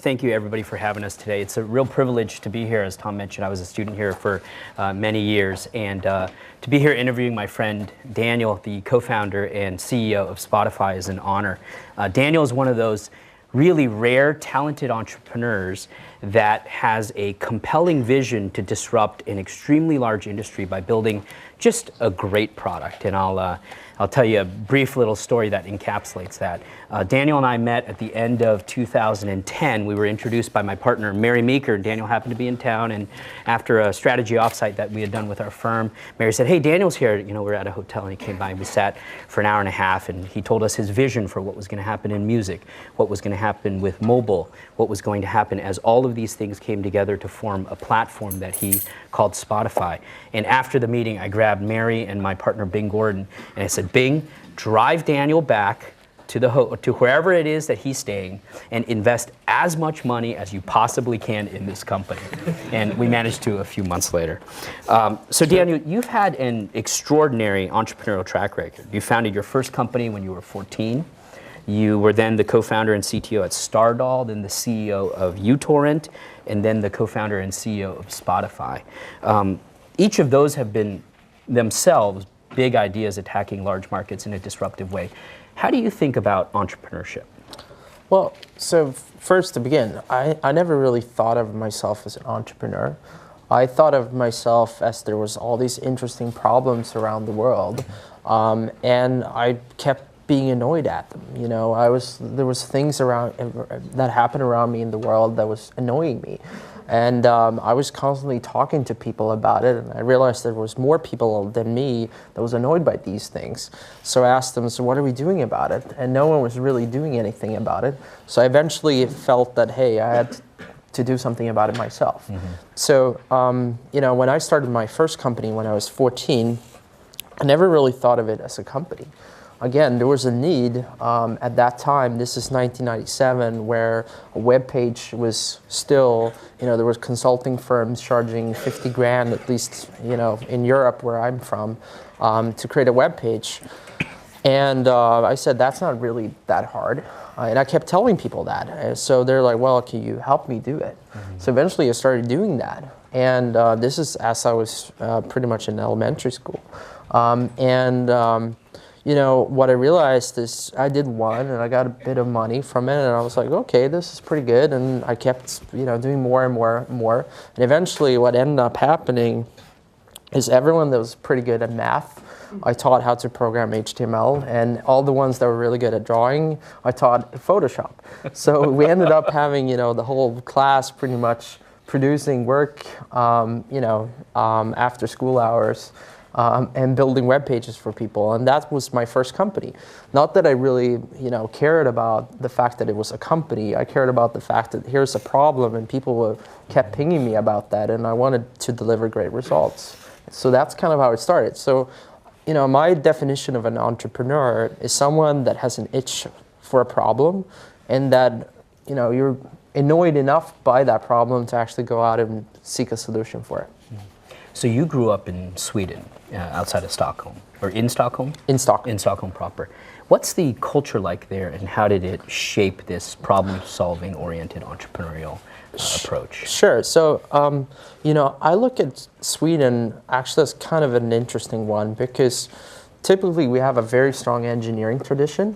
thank you everybody for having us today. It's a real privilege to be here. As Tom mentioned, I was a student here for many years, and to be here interviewing my friend Daniel, the co-founder and CEO of Spotify, is an honor. Daniel is one of those really rare, talented entrepreneurs that has a compelling vision to disrupt an extremely large industry by building just a great product. And I'll tell you a brief little story that encapsulates that. Daniel and I met at the end of 2010. We were introduced by my partner, Mary Meeker. Daniel happened to be in town, and after a strategy offsite that we had done with our firm, Mary said, "Hey, Daniel's here." You know, we're at a hotel, and he came by, and we sat for an hour and a half, and he told us his vision for what was going to happen in music, what was going to happen with mobile, what was going to happen as all of these things came together to form a platform that he called Spotify. And after the meeting, I grabbed Mary and my partner, Bing Gordon, and I said, "Bing, drive Daniel back to wherever it is that he's staying and invest as much money as you possibly can in this company." And we managed to a few months later. So Daniel, you've had an extraordinary entrepreneurial track record. You founded your first company when you were 14. You were then the co-founder and CTO at Stardoll, then the CEO of uTorrent, and then the co-founder and CEO of Spotify. Each of those have been themselves big ideas attacking large markets in a disruptive way. How do you think about entrepreneurship? Well, so first to begin, I never really thought of myself as an entrepreneur. I thought of myself as there was all these interesting problems around the world, and I kept being annoyed at them. You know, there was things around that happened around me in the world that was annoying me. And I was constantly talking to people about it, and I realized there was more people than me that was annoyed by these things. So I asked them, so what are we doing about it? And no one was really doing anything about it. So I eventually felt that, hey, I had to do something about it myself. Mm-hmm. So, you know, when I started my first company when I was 14, I never really thought of it as a company. Again, there was a need at that time. This is 1997, where a web page was still, you know, there was consulting firms charging 50 grand, at least, you know, in Europe where I'm from, to create a web page. And I said, that's not really that hard. And I kept telling people that. And so they're like, well, can you help me do it? Mm-hmm. So eventually I started doing that. And this is as I was pretty much in elementary school. You know, what I realized is I did one and I got a bit of money from it, and I was like, okay, this is pretty good. And I kept, you know, doing more and more and more. And eventually what ended up happening is everyone that was pretty good at math, I taught how to program HTML, and all the ones that were really good at drawing, I taught Photoshop. So we ended up having, you know, the whole class pretty much producing work, you know, after school hours. And building web pages for people, and that was my first company. Not that I really, you know, cared about the fact that it was a company. I cared about the fact that here's a problem, and people kept pinging me about that, and I wanted to deliver great results. So that's kind of how it started. So, you know, my definition of an entrepreneur is someone that has an itch for a problem, and that, you know, you're annoyed enough by that problem to actually go out and seek a solution for it. So you grew up in Sweden, outside of Stockholm, or in Stockholm? In Stockholm. In Stockholm proper. What's the culture like there, and how did it shape this problem-solving oriented entrepreneurial approach? Sure. So, you know, I look at Sweden actually as kind of an interesting one, because typically we have a very strong engineering tradition.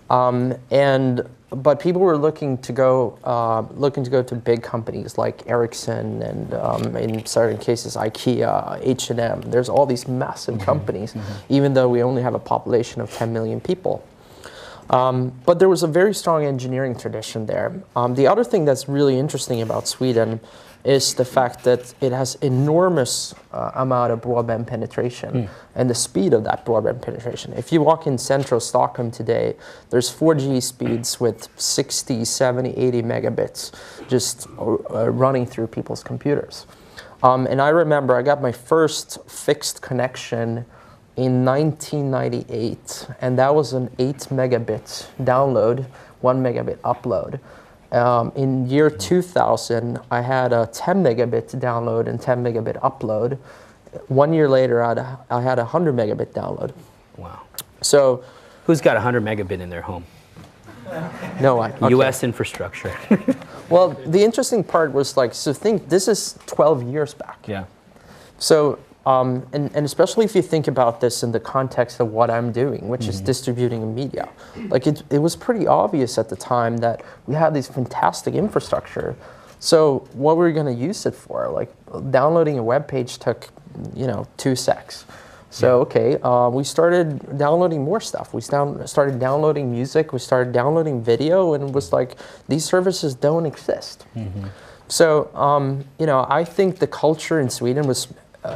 Mm-hmm. But people were looking to go to big companies like Ericsson and in certain cases IKEA, H&M. There's all these massive companies, even though we only have a population of 10 million people. But there was a very strong engineering tradition there. The other thing that's really interesting about Sweden is the fact that it has enormous amount of broadband penetration and the speed of that broadband penetration. If you walk in central Stockholm today, there's 4G speeds with 60, 70, 80 megabits just running through people's computers. And I remember I got my first fixed connection in 1998, and that was an 8 megabit download, 1 megabit upload. In year 2000, I had a 10 megabit download and 10 megabit upload. 1 year later, I had a 100 megabit download. Wow. So, who's got 100 megabit in their home? No way. Okay. U.S. infrastructure. Well, the interesting part was like, so think this is 12 years back. Yeah. So, and especially if you think about this in the context of what I'm doing, which is distributing media, like it was pretty obvious at the time that we had this fantastic infrastructure. So what were we going to use it for? Like downloading a web page took, 2 secs. So, okay, we started downloading more stuff. We started downloading music, we started downloading video, and it was like, these services don't exist. So, I think the culture in Sweden was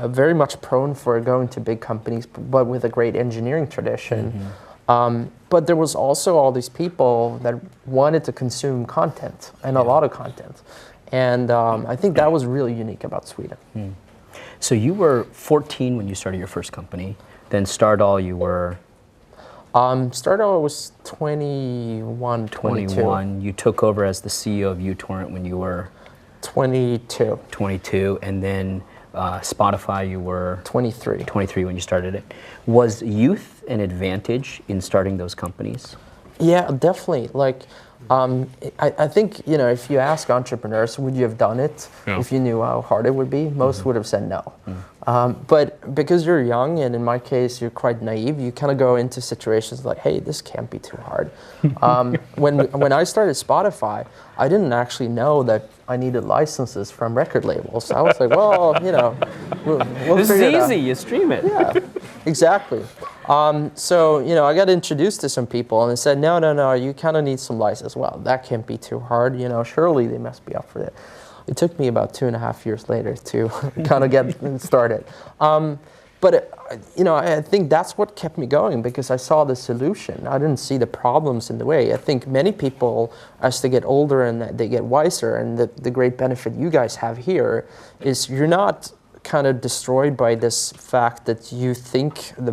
very much prone for going to big companies, but with a great engineering tradition. But there was also all these people that wanted to consume content, and a lot of content. And I think that was really unique about Sweden. So you were 14 when you started your first company. Then Stardal, you were? Stardal was 21, 22. 21. You took over as the CEO of uTorrent when you were? 22. 22. And then Spotify, you were? 23. 23 when you started it. Was youth an advantage in starting those companies? Yeah, definitely. Like, I think, if you ask entrepreneurs, would you have done it if you knew how hard it would be? Most would have said no. But because you're young, and in my case, you're quite naive, you kind of go into situations like, hey, this can't be too hard. When I started Spotify, I didn't actually know that I needed licenses from record labels. I was like, well, we'll This is figure it out. easy, you stream it. Yeah, exactly. So, I got introduced to some people, and they said, no, you kind of need some license. Well, that can't be too hard, surely they must be up for it. It took me about 2.5 years later to kind of get started. But I think that's what kept me going, because I saw the solution. I didn't see the problems in the way. I think many people, as they get older and they get wiser, and the great benefit you guys have here is you're not kind of destroyed by this fact that you think the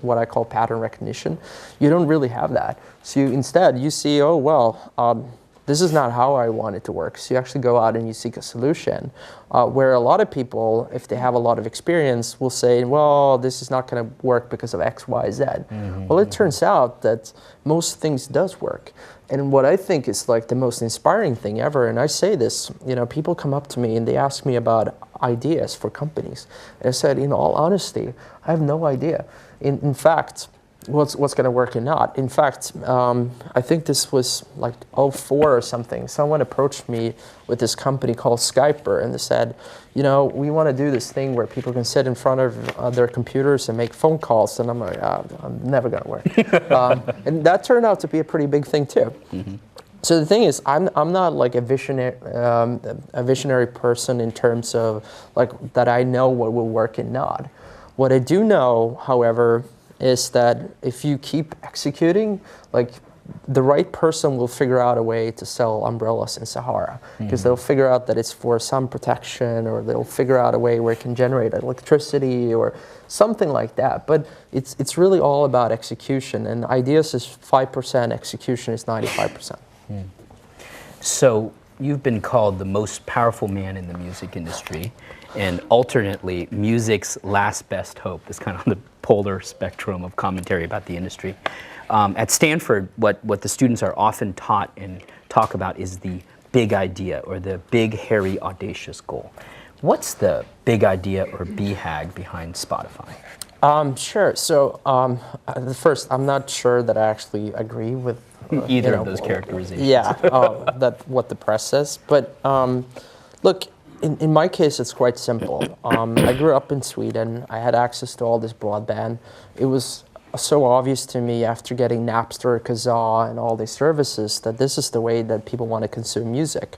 what I call pattern recognition. You don't really have that. So instead you see, oh, well, this is not how I want it to work. So you actually go out and you seek a solution. Where a lot of people, if they have a lot of experience, will say, well, this is not going to work because of X, Y, Z. Well, it turns out that most things does work. And what I think is like the most inspiring thing ever, and I say this, people come up to me and they ask me about ideas for companies. And I said, in all honesty, I have no idea. In fact, what's going to work or not. In fact, I think this was like 2004 or something. Someone approached me with this company called Skyper, and they said, we want to do this thing where people can sit in front of their computers and make phone calls. And I'm like, I'm never going to work. And that turned out to be a pretty big thing too. So the thing is, I'm not like a visionary person in terms of like that I know what will work and not. What I do know, however, is that if you keep executing, like the right person will figure out a way to sell umbrellas in Sahara, because they'll figure out that it's for sun protection, or they'll figure out a way where it can generate electricity or something like that. But it's really all about execution, and ideas is 5%, execution is 95%. So you've been called the most powerful man in the music industry, and alternately, music's last best hope is kind of on the polar spectrum of commentary about the industry. At Stanford, what the students are often taught and talk about is the big idea, or the big, hairy, audacious goal. What's the big idea or BHAG behind Spotify? Sure. So first, I'm not sure that I actually agree with either of those characterizations. Yeah, that what the press says. But look, in my case, it's quite simple. I grew up in Sweden. I had access to all this broadband. It was so obvious to me after getting Napster, Kazaa, and all these services that this is the way that people want to consume music.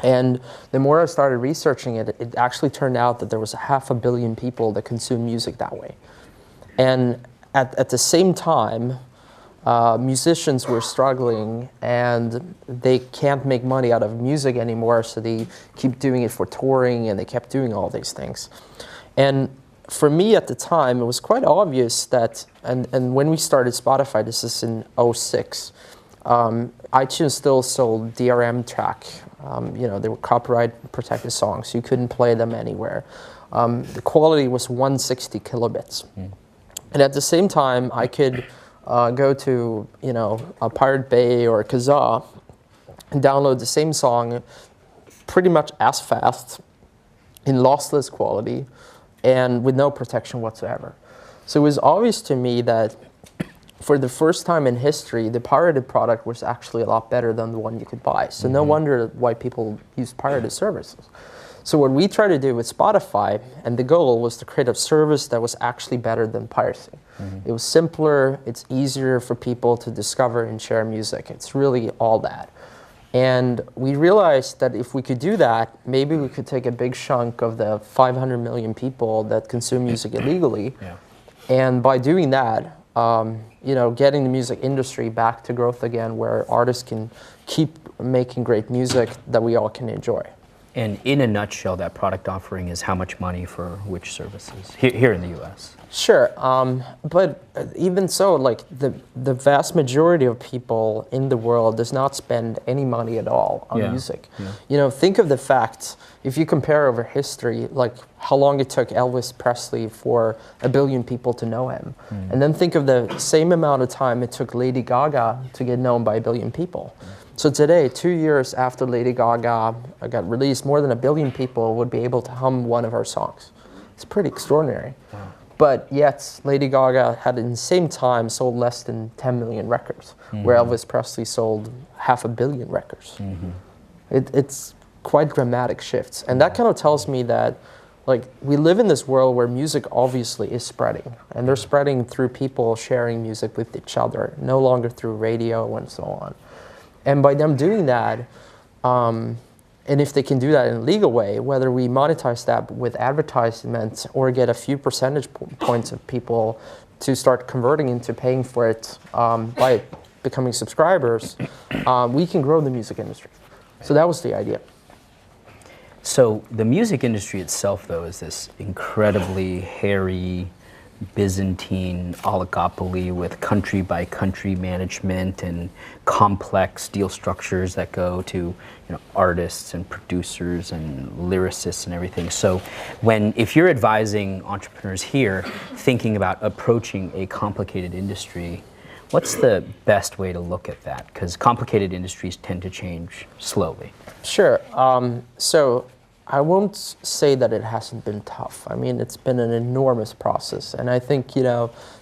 And the more I started researching it, it actually turned out that there was 500 million people that consume music that way. And at the same time, musicians were struggling, and they can't make money out of music anymore, so they keep doing it for touring, and they kept doing all these things. And for me at the time, it was quite obvious that, and when we started Spotify, this is in 2006, iTunes still sold DRM track. They were copyright protected songs. You couldn't play them anywhere. The quality was 160 kilobits. And at the same time, I could go to a Pirate Bay or Kazaa and download the same song pretty much as fast in lossless quality and with no protection whatsoever. So it was obvious to me that for the first time in history, the pirated product was actually a lot better than the one you could buy. So no wonder why people use pirated services. So what we tried to do with Spotify, and the goal was to create a service that was actually better than piracy. It was simpler, it's easier for people to discover and share music. It's really all that. And we realized that if we could do that, maybe we could take a big chunk of the 500 million people that consume music illegally. Yeah. And by doing that, getting the music industry back to growth again, where artists can keep making great music that we all can enjoy. And in a nutshell, that product offering is how much money for which services here in the U.S.? Sure, but even so, like the vast majority of people in the world does not spend any money at all on music. Yeah. Think of the fact, if you compare over history, like how long it took Elvis Presley for 1 billion people to know him. And then think of the same amount of time it took Lady Gaga to get known by 1 billion people. So today, 2 years after Lady Gaga got released, more than 1 billion people would be able to hum one of her songs. It's pretty extraordinary. Wow. But yet, Lady Gaga had in the same time sold less than 10 million records, where Elvis Presley sold 500 million records. It's quite dramatic shifts. And that kind of tells me that we live in this world where music obviously is spreading. And they're spreading through people sharing music with each other, no longer through radio and so on. And by them doing that, and if they can do that in a legal way, whether we monetize that with advertisements or get a few percentage points of people to start converting into paying for it by becoming subscribers, we can grow the music industry. So that was the idea. So the music industry itself, though, is this incredibly hairy, Byzantine oligopoly with country-by-country management and complex deal structures that go to artists and producers and lyricists and everything. So if you're advising entrepreneurs here thinking about approaching a complicated industry, what's the best way to look at that? Because complicated industries tend to change slowly. Sure. So I won't say that it hasn't been tough. I mean, it's been an enormous process. And I think,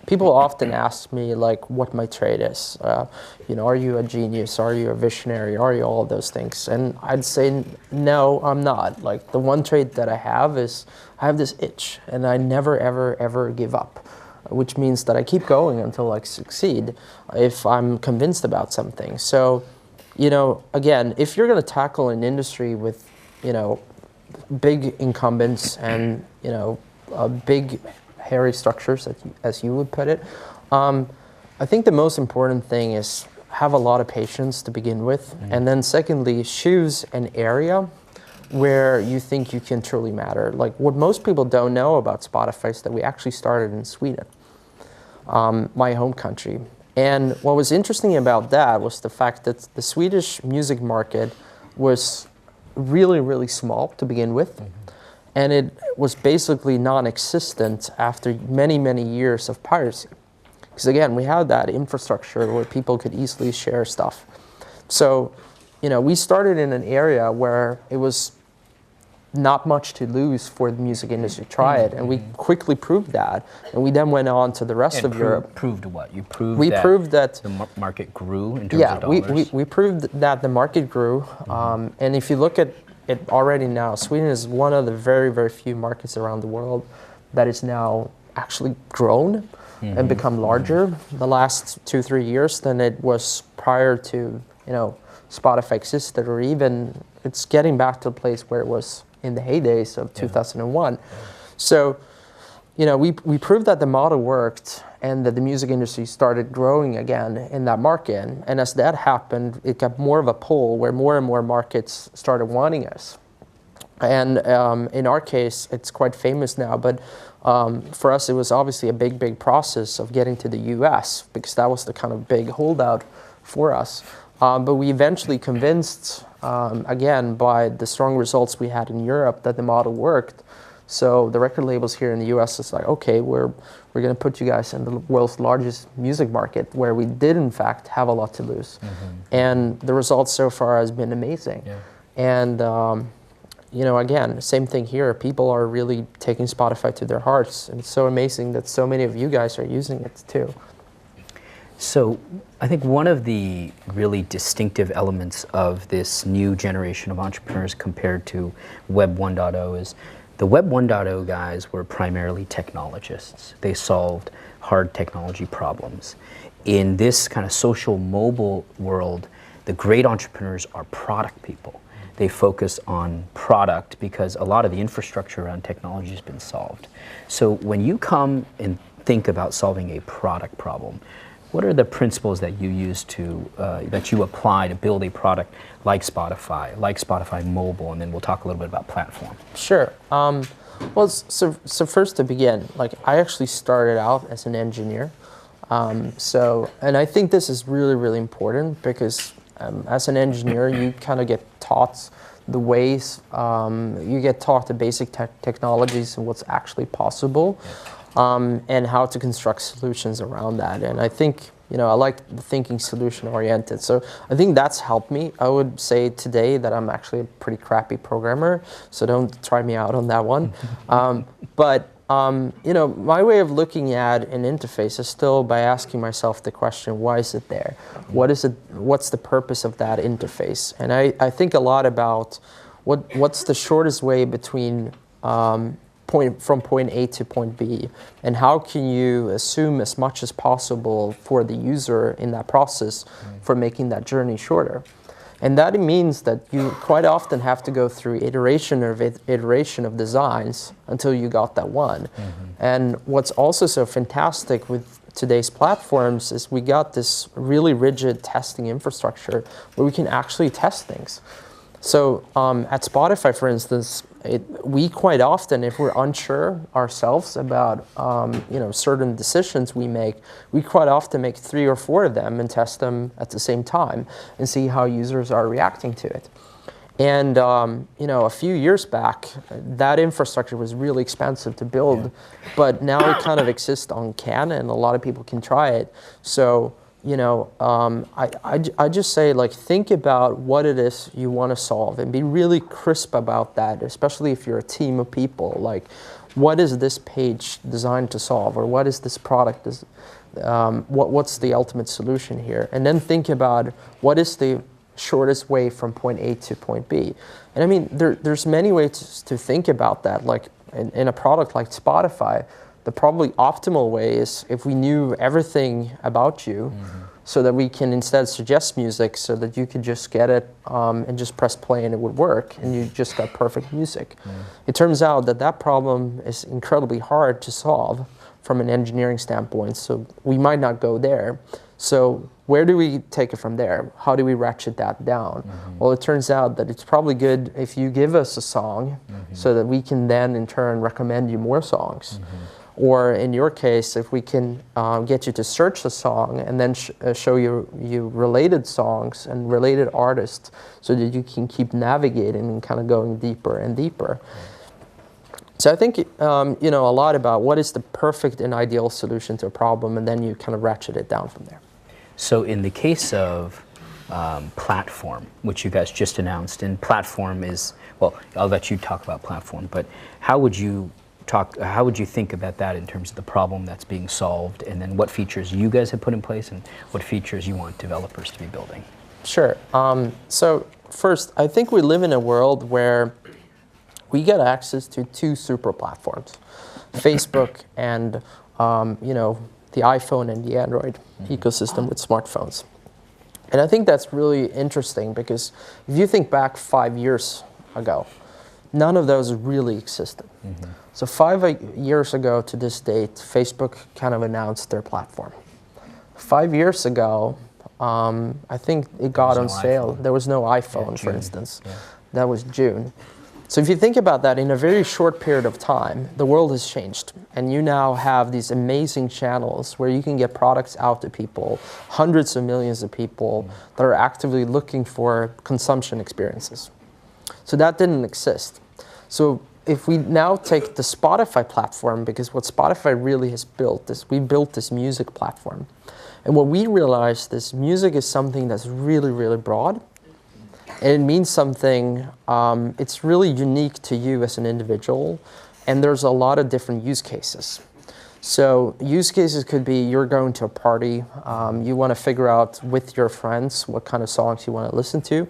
people often ask me, what my trade is. Are you a genius? Are you a visionary? Are you all of those things? And I'd say, no, I'm not. The one trait that I have is I have this itch, and I never, ever, ever give up, which means that I keep going until I succeed if I'm convinced about something. So, again, if you're going to tackle an industry with, big incumbents and big hairy structures, as you would put it, I think the most important thing is have a lot of patience to begin with, and then secondly, choose an area where you think you can truly matter. What most people don't know about Spotify is that we actually started in Sweden, my home country. And what was interesting about that was the fact that the Swedish music market was really, really small to begin with. And it was basically non-existent after many, many years of piracy. Because again, we had that infrastructure where people could easily share stuff. So, we started in an area where it was not much to lose for the music industry to try it, and we quickly proved that, and we then went on to the rest of Europe. Proved what? You proved that the market grew in terms of dollars? we proved that the market grew, and if you look at it already now, Sweden is one of the very, very few markets around the world that is now actually grown and become larger the last 2-3 years than it was prior to Spotify existed, or even it's getting back to a place where it was in the heydays of 2001. So, we proved that the model worked and that the music industry started growing again in that market. And as that happened, it got more of a pull where more and more markets started wanting us. And in our case, it's quite famous now, but for us, it was obviously a big, big process of getting to the US, because that was the kind of big holdout for us. But we eventually convinced, again, by the strong results we had in Europe, that the model worked. So the record labels here in the US is like, okay, we're going to put you guys in the world's largest music market, where we did in fact have a lot to lose. And the results so far has been amazing. Yeah. And you know, again, same thing here. People are really taking Spotify to their hearts, and it's so amazing that so many of you guys are using it too. So I think one of the really distinctive elements of this new generation of entrepreneurs compared to Web 1.0 is the Web 1.0 guys were primarily technologists. They solved hard technology problems. In this kind of social mobile world, the great entrepreneurs are product people. They focus on product because a lot of the infrastructure around technology has been solved. So when you come and think about solving a product problem, what are the principles that you use to, that you apply to build a product like Spotify Mobile, and then we'll talk a little bit about platform? Sure. Well, so first to begin, like I actually started out as an engineer. And I think this is really, really important because as an engineer, you kind of get taught the ways, you get taught the basic technologies and what's actually possible, and how to construct solutions around that. And I think, you know, I like the thinking solution oriented. So I think that's helped me. I would say today that I'm actually a pretty crappy programmer, so don't try me out on that one. You know, my way of looking at an interface is still by asking myself the question, why is it there? What is it? What's the purpose of that interface? And I think a lot about what's the shortest way between from point A to point B, and how can you assume as much as possible for the user in that process for making that journey shorter. And that means that you quite often have to go through iteration of designs until you got that one. And what's also so fantastic with today's platforms is we got this really rigid testing infrastructure where we can actually test things. So at Spotify, for instance, we quite often, if we're unsure ourselves about you know, certain decisions we make, we quite often make 3 or 4 of them and test them at the same time and see how users are reacting to it. And you know, a few years back, that infrastructure was really expensive to build, but now it kind of exists on CAN, and a lot of people can try it. So you know, I just say, like, think about what it is you want to solve and be really crisp about that, especially if you're a team of people. Like, what is this page designed to solve, or what is this product, what's the ultimate solution here? And then think about what is the shortest way from point A to point B. And I mean, there's many ways to think about that. Like in a product like Spotify, the probably optimal way is if we knew everything about you, so that we can instead suggest music so that you could just get it and just press play and it would work, and you just got perfect music. It turns out that that problem is incredibly hard to solve from an engineering standpoint, so we might not go there. So where do we take it from there? How do we ratchet that down? Well, it turns out that it's probably good if you give us a song so that we can then in turn recommend you more songs. Or in your case, if we can get you to search the song and then show you related songs and related artists so that you can keep navigating and kind of going deeper and deeper. So I think you know, a lot about what is the perfect and ideal solution to a problem, and then you kind of ratchet it down from there. So in the case of platform, which you guys just announced, and platform is, well, I'll let you talk about platform, but how would you think about that in terms of the problem that's being solved, and then what features you guys have put in place and what features you want developers to be building? Sure. So first, I think we live in a world where we get access to 2 super platforms, Facebook and you know, the iPhone and the Android ecosystem with smartphones. And I think that's really interesting because if you think back 5 years ago, none of those really existed. So 5 years ago to this date, Facebook kind of announced their platform. 5 years ago, I think it got on sale. There was no iPhone, for instance. That was June. So if you think about that, in a very short period of time, the world has changed. And you now have these amazing channels where you can get products out to people, hundreds of millions of people that are actively looking for consumption experiences. So that didn't exist. So if we now take the Spotify platform, because what Spotify really has built is we built this music platform. And what we realized is music is something that's really, really broad. And it means something, it's really unique to you as an individual. And there's a lot of different use cases. So use cases could be you're going to a party, you want to figure out with your friends what kind of songs you want to listen to.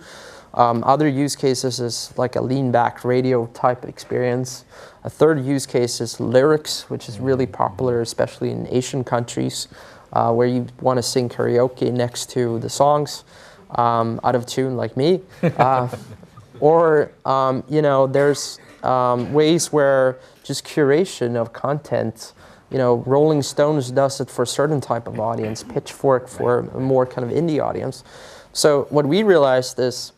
Other use cases is like a lean back radio type experience. A third use case is lyrics, which is really popular, especially in Asian countries, where you want to sing karaoke next to the songs, out of tune like me. Or, there's ways where just curation of content, Rolling Stones does it for a certain type of audience, Pitchfork for a more kind of indie audience. So what we realized is,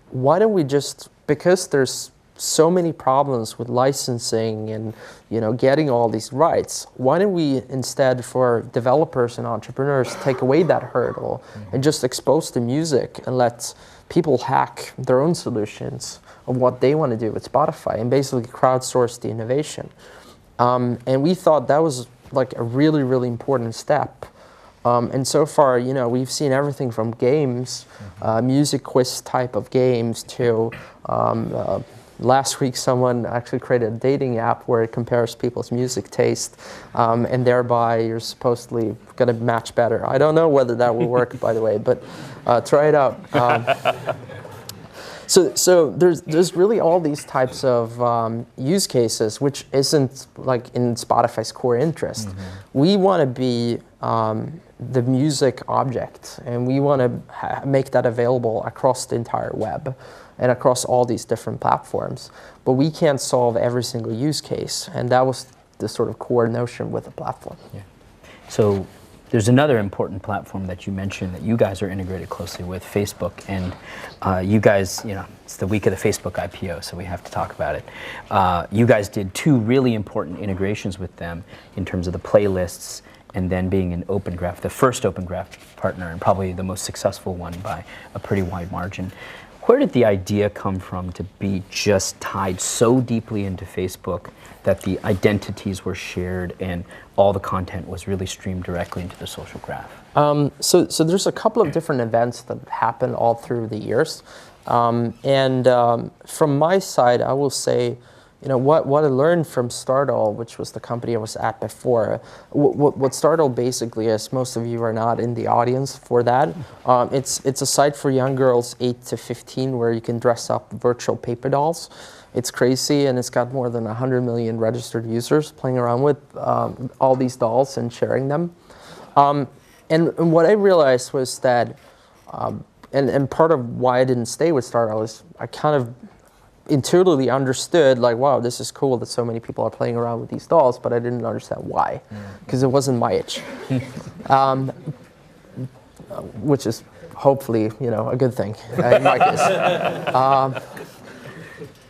why don't we just, because there's so many problems with licensing and getting all these rights, why don't we instead, for developers and entrepreneurs, take away that hurdle and just expose the music and let people hack their own solutions of what they want to do with Spotify and basically crowdsource the innovation. And we thought that was like a really, really important step. And so far, we've seen everything from games, music quiz type of games, to last week someone actually created a dating app where it compares people's music taste, and thereby you're supposedly going to match better. I don't know whether that will work, by the way, but try it out. So there's really all these types of use cases, which isn't like in Spotify's core interest. We want to be the music object, and we want to make that available across the entire web and across all these different platforms. But we can't solve every single use case, and that was the sort of core notion with the platform. Yeah. So there's another important platform that you mentioned that you guys are integrated closely with, Facebook, and you guys, it's the week of the Facebook IPO, so we have to talk about it. You guys did two really important integrations with them in terms of the playlists and then being an Open Graph, the first Open Graph partner, and probably the most successful one by a pretty wide margin. Where did the idea come from to be just tied so deeply into Facebook that the identities were shared and all the content was really streamed directly into the social graph? So there's a couple of different events that happened all through the years. From my side, I will say, what I learned from Stardoll, which was the company I was at before, what Stardoll basically is, most of you are not in the audience for that. It's a site for young girls 8 to 15 where you can dress up virtual paper dolls. It's crazy, and it's got more than 100 million registered users playing around with all these dolls and sharing them. And what I realized was that, and part of why I didn't stay with Stardoll is I kind of intuitively understood, like, wow, this is cool that so many people are playing around with these dolls, but I didn't understand why, because it wasn't my itch. Which is hopefully, a good thing in my case.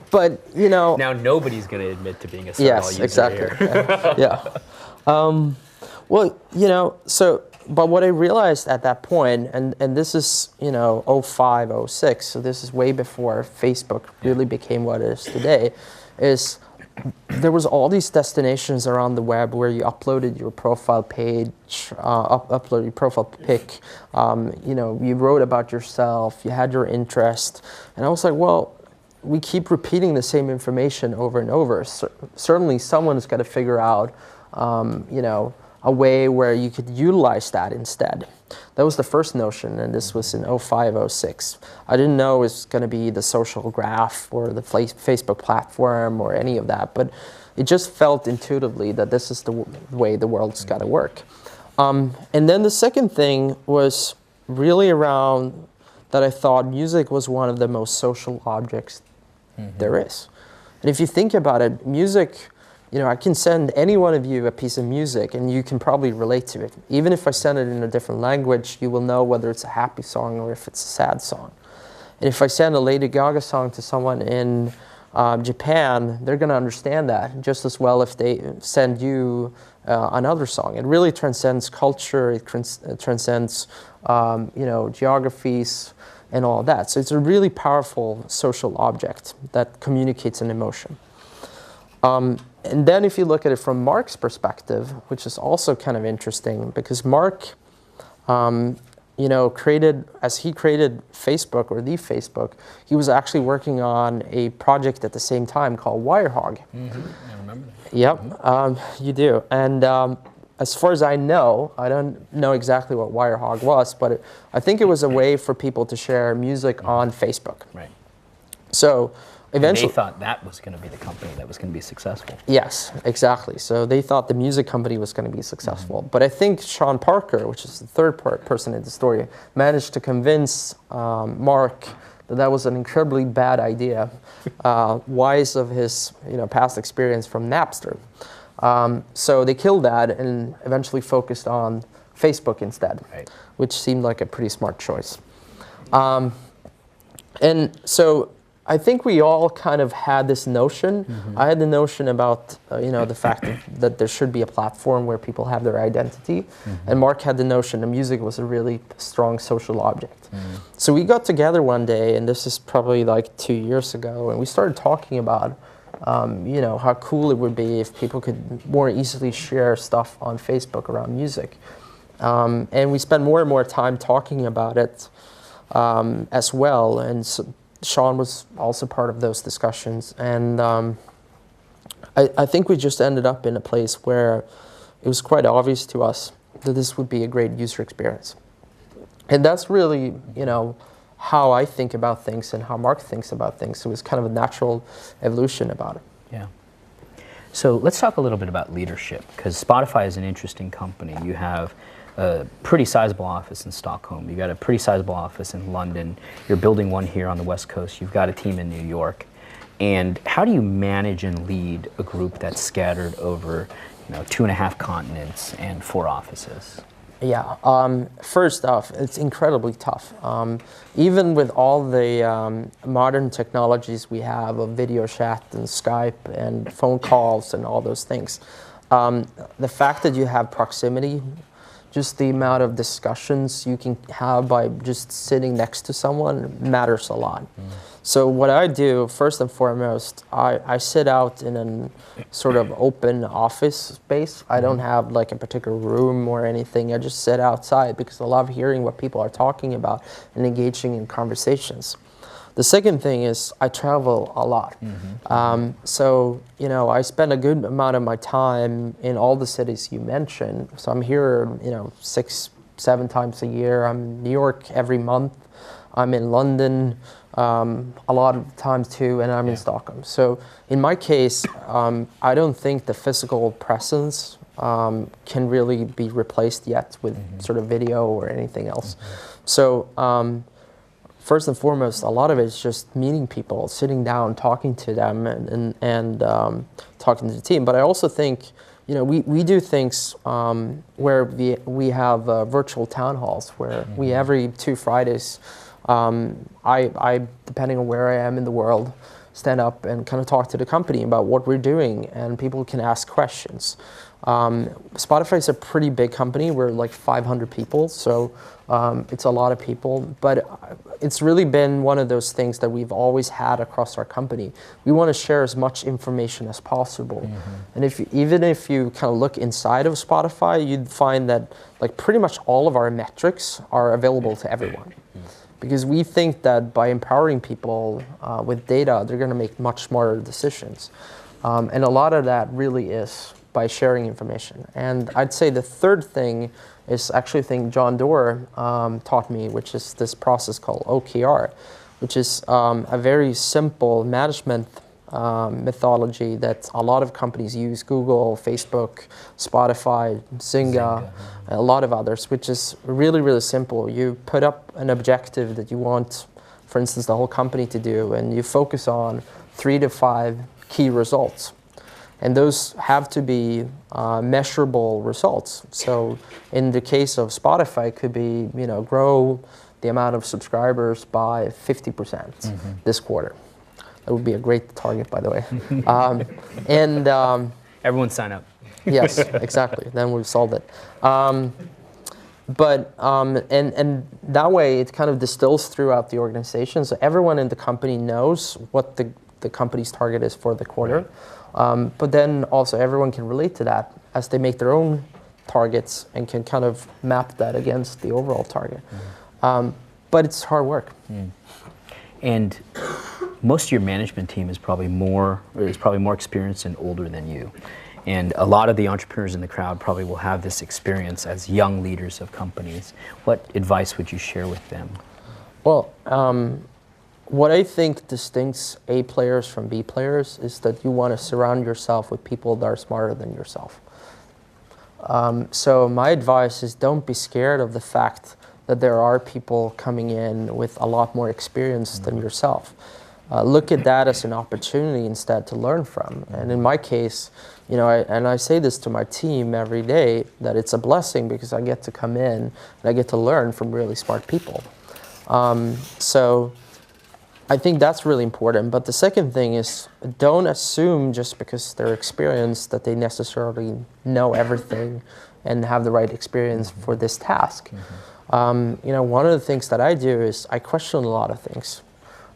But, Now nobody's going to admit to being a Stardoll user exactly. here. Yeah. But what I realized at that point, and this is, 05, 06, so this is way before Facebook really became what it is today, is there was all these destinations around the web where you uploaded your profile page, uploaded your profile pic, you wrote about yourself, you had your interest, and I was like, well, we keep repeating the same information over and over. Certainly someone's got to figure out, a way where you could utilize that instead. That was the first notion, and this was in 05, 06. I didn't know it was going to be the social graph or the Facebook platform or any of that, but it just felt intuitively that this is the way the world's got to work. And then the second thing was really around that I thought music was one of the most social objects there is. And if you think about it, music, I can send any one of you a piece of music and you can probably relate to it. Even if I send it in a different language, you will know whether it's a happy song or if it's a sad song. And if I send a Lady Gaga song to someone in Japan, they're going to understand that just as well if they send you another song. It really transcends culture, it transcends geographies and all that. So it's a really powerful social object that communicates an emotion. And then if you look at it from Mark's perspective, which is also kind of interesting, because Mark, as he created Facebook, or the Facebook, he was actually working on a project at the same time called Wirehog. Mm-hmm. I remember that. Yep, you do. And as far as I know, I don't know exactly what Wirehog was, but I think it was a way for people to share music on Facebook. Right. So eventually, they thought that was going to be the company that was going to be successful. yes, exactly. So they thought the music company was going to be successful. But I think Sean Parker, which is the third person in the story, managed to convince Mark that that was an incredibly bad idea, wise of his past experience from Napster. So they killed that and eventually focused on Facebook instead, right, which seemed like a pretty smart choice. And so I think we all kind of had this notion. Mm-hmm. I had the notion about the fact that there should be a platform where people have their identity, mm-hmm. and Mark had the notion that music was a really strong social object. Mm-hmm. So we got together one day, and this is probably like 2 years ago, and we started talking about how cool it would be if people could more easily share stuff on Facebook around music. And we spent more and more time talking about it as well. And so Sean was also part of those discussions. And I think we just ended up in a place where it was quite obvious to us that this would be a great user experience. And that's really, how I think about things and how Mark thinks about things. So it was kind of a natural evolution about it. Yeah. So let's talk a little bit about leadership, because Spotify is an interesting company. You have a pretty sizable office in Stockholm. You've got a pretty sizable office in London. You're building one here on the West Coast. You've got a team in New York. And how do you manage and lead a group that's scattered over 2.5 continents and 4 offices? Yeah, first off, it's incredibly tough. Even with all the modern technologies we have of video chat and Skype and phone calls and all those things, the fact that you have proximity, just the amount of discussions you can have by just sitting next to someone matters a lot. So what I do, first and foremost, I sit out in a sort of open office space. I don't have like a particular room or anything. I just sit outside because I love hearing what people are talking about and engaging in conversations. The second thing is I travel a lot. So, I spend a good amount of my time in all the cities you mentioned. So I'm here, 6-7 times a year. I'm in New York every month. I'm in London a lot of times too, and I'm in Stockholm. So in my case, I don't think the physical presence can really be replaced yet with sort of video or anything else. So first and foremost, a lot of it is just meeting people, sitting down, talking to them, and talking to the team. But I also think, we do things where we have virtual town halls where we every 2 Fridays, I, depending on where I am in the world, stand up and kind of talk to the company about what we're doing, and people can ask questions. Spotify is a pretty big company. We're like 500 people, so it's a lot of people. But it's really been one of those things that we've always had across our company. We want to share as much information as possible. And even if you kind of look inside of Spotify, you'd find that like pretty much all of our metrics are available to everyone. Because we think that by empowering people with data, they're going to make much smarter decisions. And a lot of that really is by sharing information. And I'd say the third thing is actually a thing John Doerr taught me, which is this process called OKR, which is a very simple management methodology that a lot of companies use: Google, Facebook, Spotify, Zynga, a lot of others, which is really, really simple. You put up an objective that you want, for instance, the whole company to do, and you focus on 3 to 5 key results. And those have to be measurable results. So in the case of Spotify, it could be, grow the amount of subscribers by 50% this quarter. That would be a great target, by the way. Everyone sign up. Yes, exactly. Then we've solved it. But that way, it kind of distills throughout the organization. So everyone in the company knows what the the company's target is for the quarter. But then also everyone can relate to that as they make their own targets and can kind of map that against the overall target. But it's hard work. And most of your management team is probably more experienced and older than you. And a lot of the entrepreneurs in the crowd probably will have this experience as young leaders of companies. What advice would you share with them? Well, what I think distincts A players from B players is that you want to surround yourself with people that are smarter than yourself. So my advice is don't be scared of the fact that there are people coming in with a lot more experience than yourself. Look at that as an opportunity instead to learn from. And in my case, you know, I say this to my team every day, that it's a blessing because I get to come in and I get to learn from really smart people. So I think that's really important. But the second thing is, don't assume just because they're experienced that they necessarily know everything and have the right experience for this task. You know, one of the things that I do is I question a lot of things.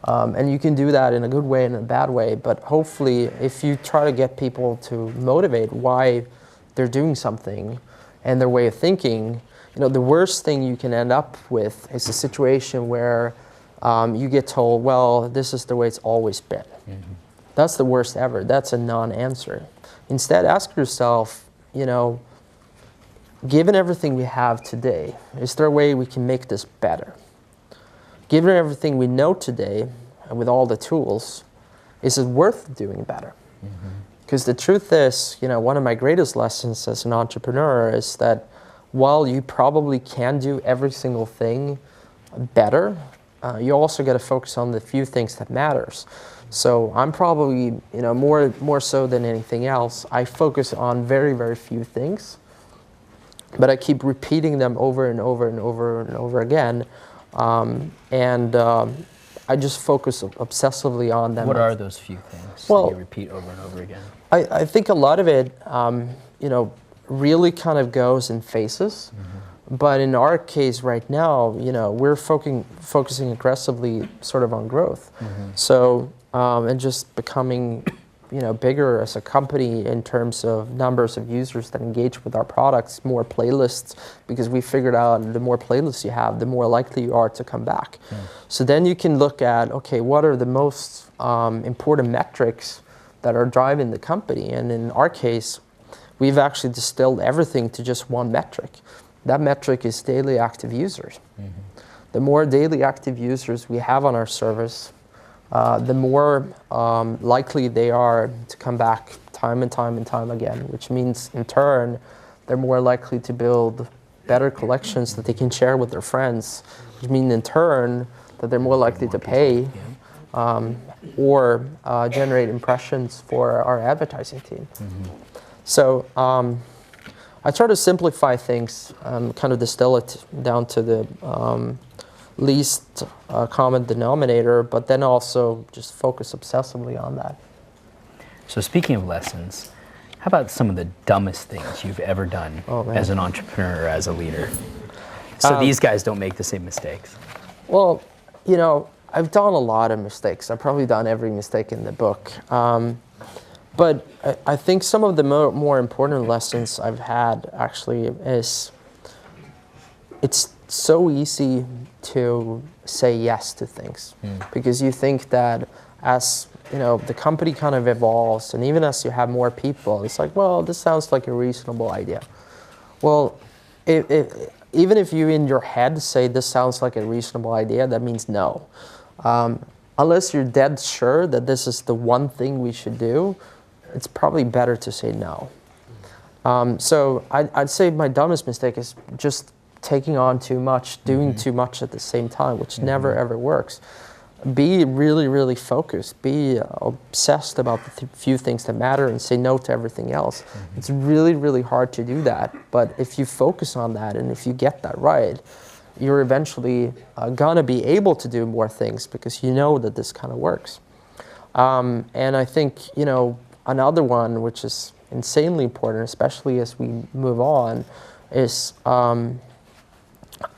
And you can do that in a good way and a bad way, but hopefully if you try to get people to motivate why they're doing something and their way of thinking, you know, the worst thing you can end up with is a situation where you get told, well, this is the way it's always been. That's the worst ever. That's a non-answer. Instead, ask yourself, you know, given everything we have today, is there a way we can make this better? Given everything we know today, and with all the tools, is it worth doing better? Because the truth is, you know, one of my greatest lessons as an entrepreneur is that while you probably can do every single thing better, you also got to focus on the few things that matters. So I'm probably, you know, more so than anything else, I focus on very, very few things, but I keep repeating them over and over and over and over again. I just focus obsessively on them. What are those few things that you repeat over and over again? I think a lot of it, you know, really kind of goes in phases. But in our case right now, you know, we're focusing aggressively sort of on growth. So, and just becoming, you know, bigger as a company in terms of numbers of users that engage with our products, more playlists, because we figured out the more playlists you have, the more likely you are to come back. So then you can look at, okay, what are the most important metrics that are driving the company? And in our case, we've actually distilled everything to just one metric. That metric is daily active users. The more daily active users we have on our service, the more likely they are to come back time and time and time again, which means in turn, they're more likely to build better collections that they can share with their friends, which means in turn that they're more likely to pay or generate impressions for our advertising team. So I try to simplify things, kind of distill it down to the least common denominator, but then also just focus obsessively on that. So speaking of lessons, how about some of the dumbest things you've ever done as an entrepreneur or as a leader? So these guys don't make the same mistakes. Well, you know, I've done a lot of mistakes. I've probably done every mistake in the book. But I think some of the more important lessons I've had actually is it's so easy to say yes to things because you think that as you know the company kind of evolves and even as you have more people, it's like, well, this sounds like a reasonable idea. Well, even if you in your head say this sounds like a reasonable idea, that means no. Unless you're dead sure that this is the one thing we should do, it's probably better to say no. So I'd say my dumbest mistake is just taking on too much, doing too much at the same time, which never ever works. Be really, really focused. Be obsessed about the few things that matter and say no to everything else. It's really, really hard to do that. But if you focus on that and if you get that right, you're eventually gonna be able to do more things because you know that this kind of works. And I think, you know, another one which is insanely important, especially as we move on, is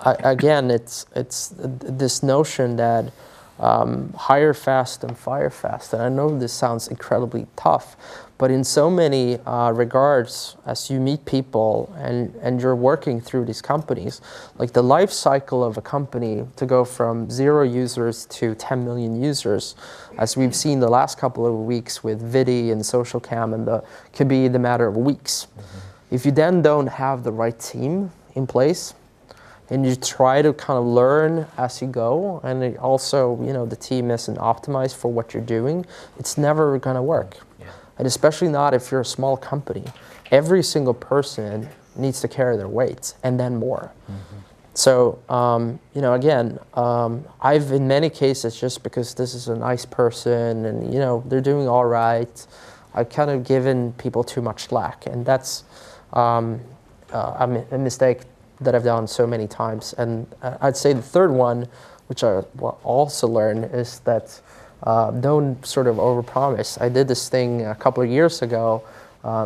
again, it's this notion that hire fast and fire fast. And I know this sounds incredibly tough, but in so many regards, as you meet people and you're working through these companies, like the life cycle of a company to go from 0 users to 10 million users, as we've seen the last couple of weeks with Vidi and SocialCam, and could be the matter of weeks. If you then don't have the right team in place, and you try to kind of learn as you go, and it also, the team isn't optimized for what you're doing, it's never going to work. Yeah. And especially not if you're a small company. Every single person needs to carry their weight, and then more. Mm-hmm. So, again, I've in many cases, just because this is a nice person and, they're doing all right, I've kind of given people too much slack. And that's a mistake that I've done so many times. And I'd say the third one, which I will also learn, is that don't sort of overpromise. I did this thing a couple of years ago.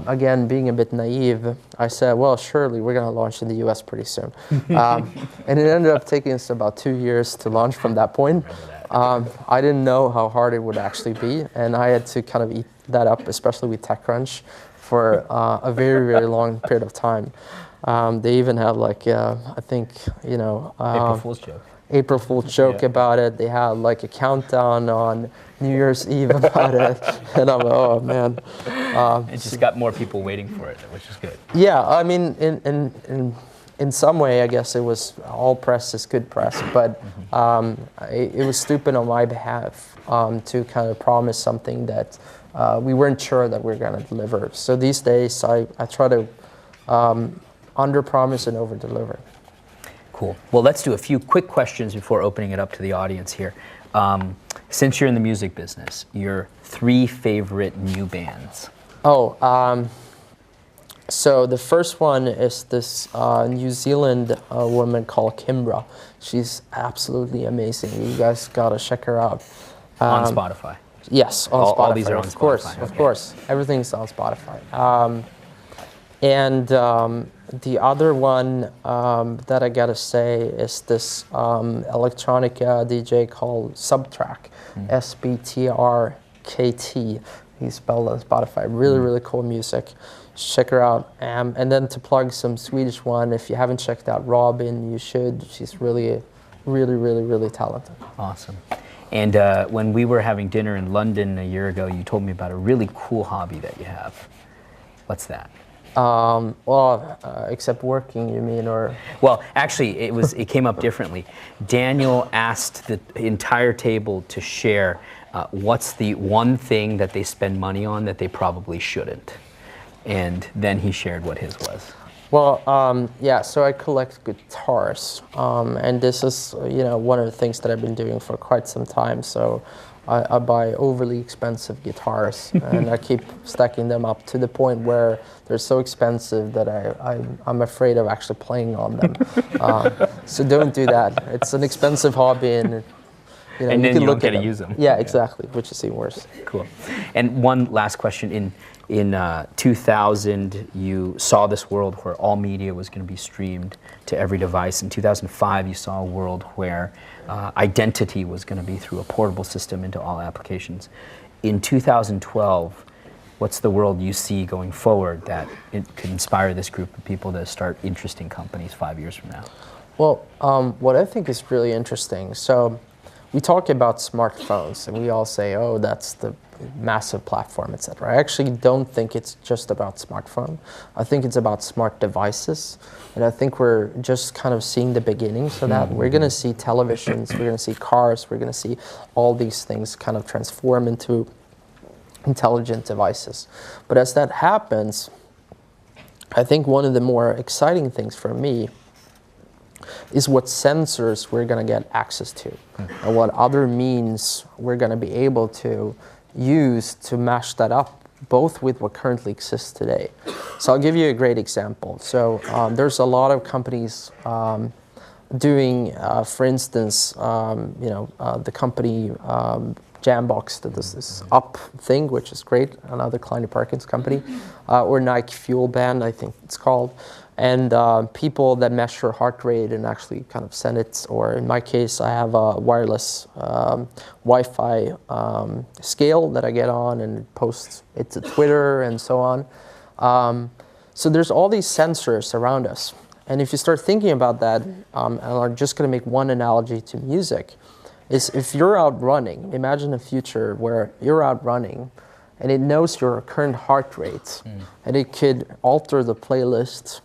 Again, being a bit naive, I said, well, surely we're going to launch in the US pretty soon. And it ended up taking us about 2 years to launch from that point. I didn't know how hard it would actually be, and I had to kind of eat that up, especially with TechCrunch, for a very, very long period of time. They even had I think, April Fool's joke. April Fool's joke about it. They had like a countdown on New Year's Eve about it. And I'm like, oh man. It just got more people waiting for it, which is good. Yeah, I mean, in some way, I guess it was all press is good press, but it was stupid on my behalf to kind of promise something that we weren't sure that we were going to deliver. So these days, I try to under-promise and over-deliver. Cool. Well, let's do a few quick questions before opening it up to the audience here. Since you're in the music business, your 3 favorite new bands? So the first one is this New Zealand woman called Kimbra. She's absolutely amazing. You guys gotta check her out. On Spotify? Yes, on Spotify. All these are on Spotify. Of course. Everything's on Spotify. And the other one that I gotta say is this electronica DJ called Subtrack, SBTRKT. He's spelled on Spotify. Really, really cool music. Check her out. And then to plug some Swedish one, if you haven't checked out Robin, you should. She's really, really, really, really talented. Awesome. And when we were having dinner in London a year ago, you told me about a really cool hobby that you have. What's that? Except working, you mean, or? Well, actually, it came up differently. Daniel asked the entire table to share what's the one thing that they spend money on that they probably shouldn't, and then he shared what his was. Well, so I collect guitars, and this is one of the things that I've been doing for quite some time. So I buy overly expensive guitars, and I keep stacking them up to the point where they're so expensive that I'm afraid of actually playing on them. So don't do that. It's an expensive hobby, and and then you don't get to use them. Yeah, exactly, which is even worse. Cool. And one last question. In 2000, you saw this world where all media was going to be streamed to every device. In 2005, you saw a world where identity was going to be through a portable system into all applications. In 2012, what's the world you see going forward that it could inspire this group of people to start interesting companies 5 years from now? Well, what I think is really interesting, so we talk about smartphones and we all say, oh, that's the massive platform, etc. I actually don't think it's just about smartphone. I think it's about smart devices. And I think we're just kind of seeing the beginnings of that. We're going to see televisions, we're going to see cars, we're going to see all these things kind of transform into intelligent devices. But as that happens, I think one of the more exciting things for me is what sensors we're going to get access to and what other means we're going to be able to use to mash that up, both with what currently exists today. So I'll give you a great example. So there's a lot of companies doing, for instance, the company Jambox that does this Up thing, which is great, another Kleine Perkins company, or Nike Fuel Band, I think it's called. and people that measure heart rate and actually kind of send it, or in my case, I have a wireless Wi-Fi scale that I get on and post it to Twitter and so on. So there's all these sensors around us. And if you start thinking about that, and I'm just going to make one analogy to music, is if you're out running, imagine a future where you're out running and it knows your current heart rate, and it could alter the playlist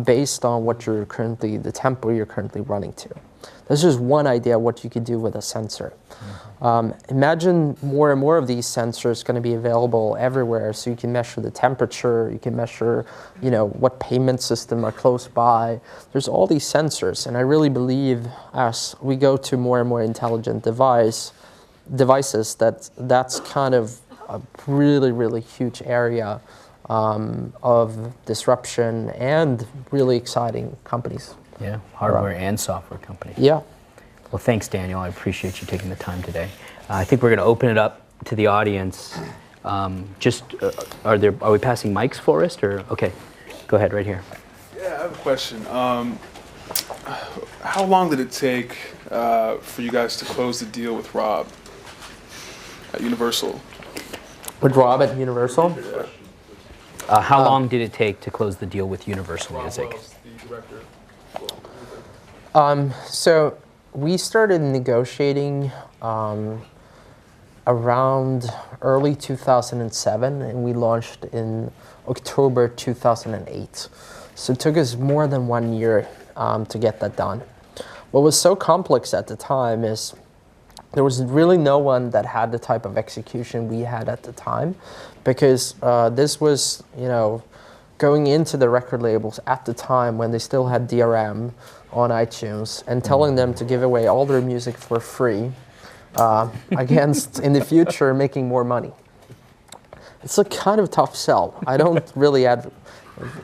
based on what you're currently, the tempo you're currently running to. That's just one idea of what you could do with a sensor. Imagine more and more of these sensors going to be available everywhere, so you can measure the temperature, you can measure, what payment system are close by. There's all these sensors, and I really believe as we go to more and more intelligent devices, that's kind of a really, really huge area of disruption and really exciting companies. Yeah, hardware and software companies. Yeah. Well, thanks, Daniel. I appreciate you taking the time today. I think we're going to open it up to the audience. Are we passing mics, Forrest? Or okay, go ahead, right here. Yeah, I have a question. How long did it take for you guys to close the deal with Rob at Universal? With Rob at Universal? How long did it take to close the deal with Universal Music? Rob Wells, the director. So we started negotiating around early 2007, and we launched in October 2008. So it took us more than 1 year to get that done. What was so complex at the time is there was really no one that had the type of execution we had at the time, because this was, going into the record labels at the time when they still had DRM on iTunes and telling them to give away all their music for free against, in the future, making more money. It's a kind of tough sell. I don't really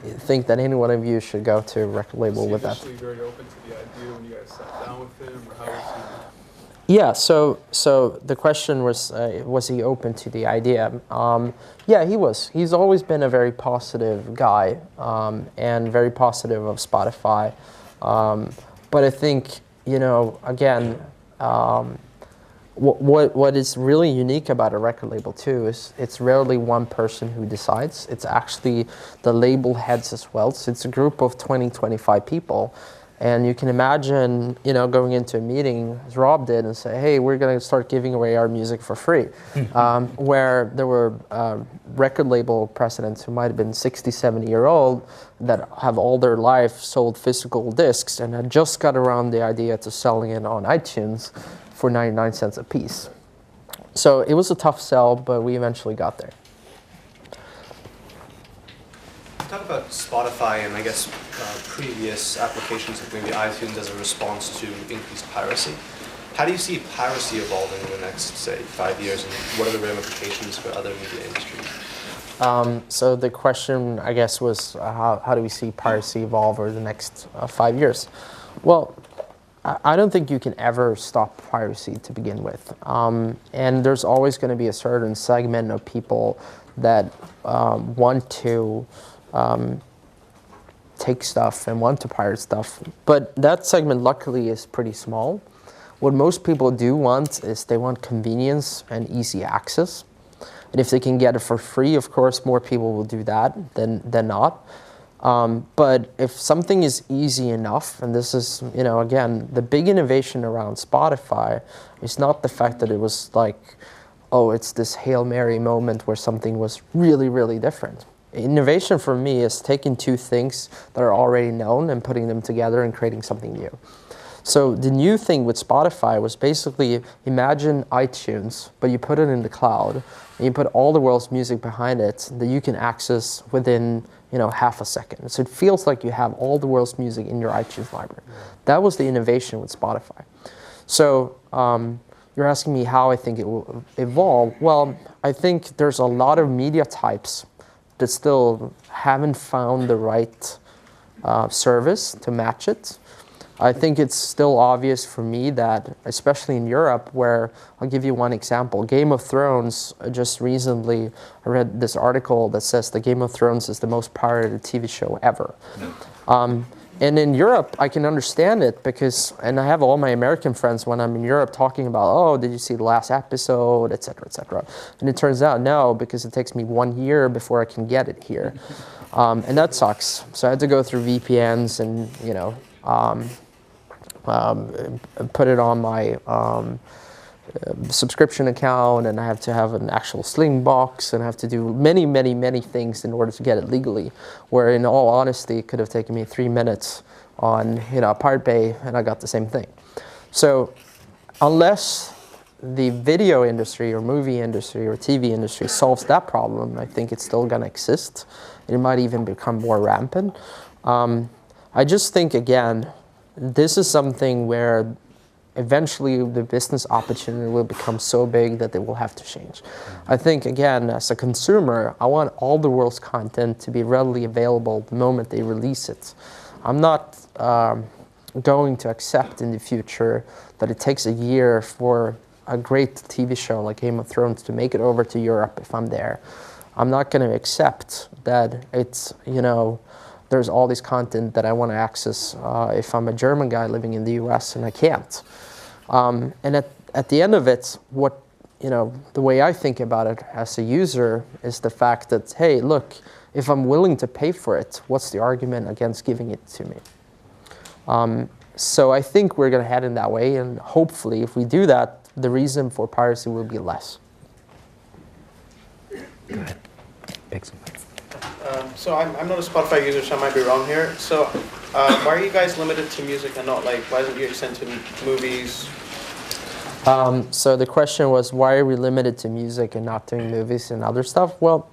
think that any one of you should go to a record label with that. Was he very open to the idea when you guys sat down with him, or how was he? Yeah, so the question was he open to the idea? Yeah, he was. He's always been a very positive guy and very positive of Spotify. But I think, again, what is really unique about a record label too is it's rarely one person who decides. It's actually the label heads as well. So it's a group of 20, 25 people. And you can imagine, going into a meeting, as Rob did, and say, hey, we're going to start giving away our music for free. Where there were record label presidents who might have been 60, 70-year-old that have all their life sold physical discs and had just got around the idea to selling it on iTunes for 99 cents a piece. So it was a tough sell, but we eventually got there. Talk about Spotify and I guess previous applications like maybe iTunes as a response to increased piracy. How do you see piracy evolving in the next, say, 5 years, and what are the ramifications for other media industries? So the question, I guess, was how do we see piracy evolve over the next 5 years? Well, I don't think you can ever stop piracy to begin with. And there's always going to be a certain segment of people that want to take stuff and want to pirate stuff. But that segment, luckily, is pretty small. What most people do want is they want convenience and easy access. And if they can get it for free, of course, more people will do that than not. But if something is easy enough, and this is, again, the big innovation around Spotify is not the fact that it was like, oh, it's this Hail Mary moment where something was really, really different. Innovation for me is taking two things that are already known and putting them together and creating something new. So the new thing with Spotify was basically imagine iTunes, but you put it in the cloud and you put all the world's music behind it that you can access within half a second. So it feels like you have all the world's music in your iTunes library. That was the innovation with Spotify. So you're asking me how I think it will evolve. Well, I think there's a lot of media types that still haven't found the right service to match it. I think it's still obvious for me that, especially in Europe, where I'll give you one example. Game of Thrones, just recently, I read this article that says that Game of Thrones is the most pirated TV show ever. And in Europe, I can understand it because, and I have all my American friends when I'm in Europe talking about, oh, did you see the last episode, et cetera, et cetera. And it turns out, no, because it takes me 1 year before I can get it here. And that sucks. So I had to go through VPNs and, you know, put it on my subscription account, and I have to have an actual Sling box, and I have to do many, many, many things in order to get it legally, where in all honesty, it could have taken me 3 minutes on, you know, Pirate Bay, and I got the same thing. So unless the video industry or movie industry or TV industry solves that problem, I think it's still going to exist. It might even become more rampant. I just think, again, this is something where eventually the business opportunity will become so big that they will have to change. I think, again, as a consumer, I want all the world's content to be readily available the moment they release it. I'm not going to accept in the future that it takes a year for a great TV show like Game of Thrones to make it over to Europe if I'm there. I'm not going to accept that it's, you know, there's all this content that I want to access if I'm a German guy living in the US and I can't. And at the end of it, what, you know, the way I think about it as a user is the fact that, hey, look, if I'm willing to pay for it, what's the argument against giving it to me? So I think we're going to head in that way, and hopefully if we do that, the reason for piracy will be less. Go ahead. Pick something. So I'm not a Spotify user, so I might be wrong here. So why are you guys limited to music and not, like, why isn't you extend to movies? So the question was, why are we limited to music and not doing movies and other stuff? Well,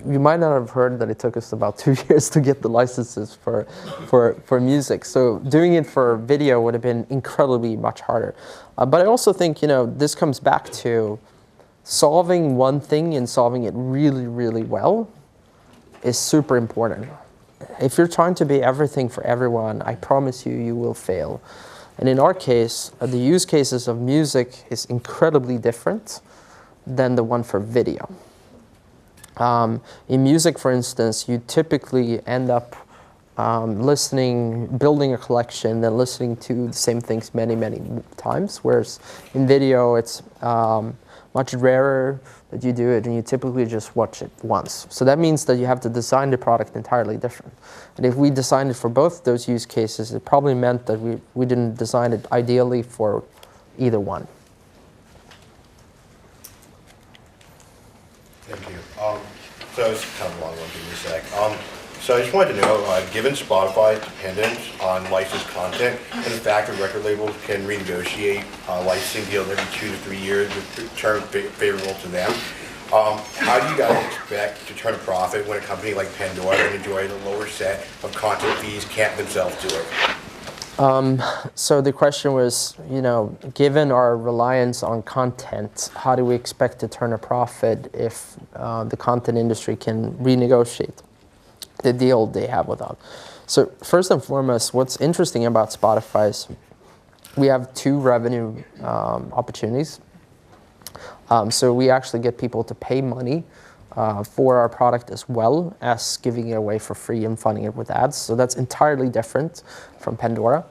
you might not have heard that it took us about 2 years to get the licenses for music. So doing it for video would have been incredibly much harder. But I also think, you know, this comes back to solving one thing and solving it really, really well is super important. If you're trying to be everything for everyone, I promise you, you will fail. And in our case, the use cases of music is incredibly different than the one for video. In music, for instance, you typically end up building a collection, then listening to the same things many, many times, whereas in video, it's much rarer that you do it, and you typically just watch it once. So that means that you have to design the product entirely different. And if we designed it for both those use cases, it probably meant that we didn't design it ideally for either one. Thank you. So it's kind of a long one, give me a sec. So I just wanted to know, given Spotify's dependence on licensed content and the fact that record labels can renegotiate licensing deals every 2 to 3 years with terms favorable to them, how do you guys expect to turn a profit when a company like Pandora that enjoys a lower set of content fees can't themselves do it? So the question was, you know, given our reliance on content, how do we expect to turn a profit if the content industry can renegotiate the deal they have with us? So first and foremost, what's interesting about Spotify is we have 2 revenue opportunities. So we actually get people to pay money for our product as well as giving it away for free and funding it with ads. So that's entirely different from Pandora.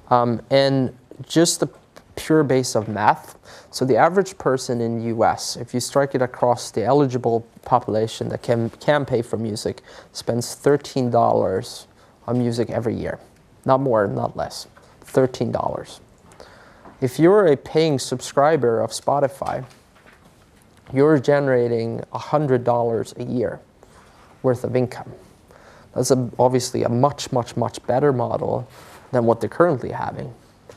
And just the pure base of math. So the average person in the US, if you strike it across the eligible population that can pay for music, spends $13 on music every year. Not more, not less. $13. If you're a paying subscriber of Spotify, you're generating $100 a year worth of income. That's obviously a much, much, much better model than what they're currently having.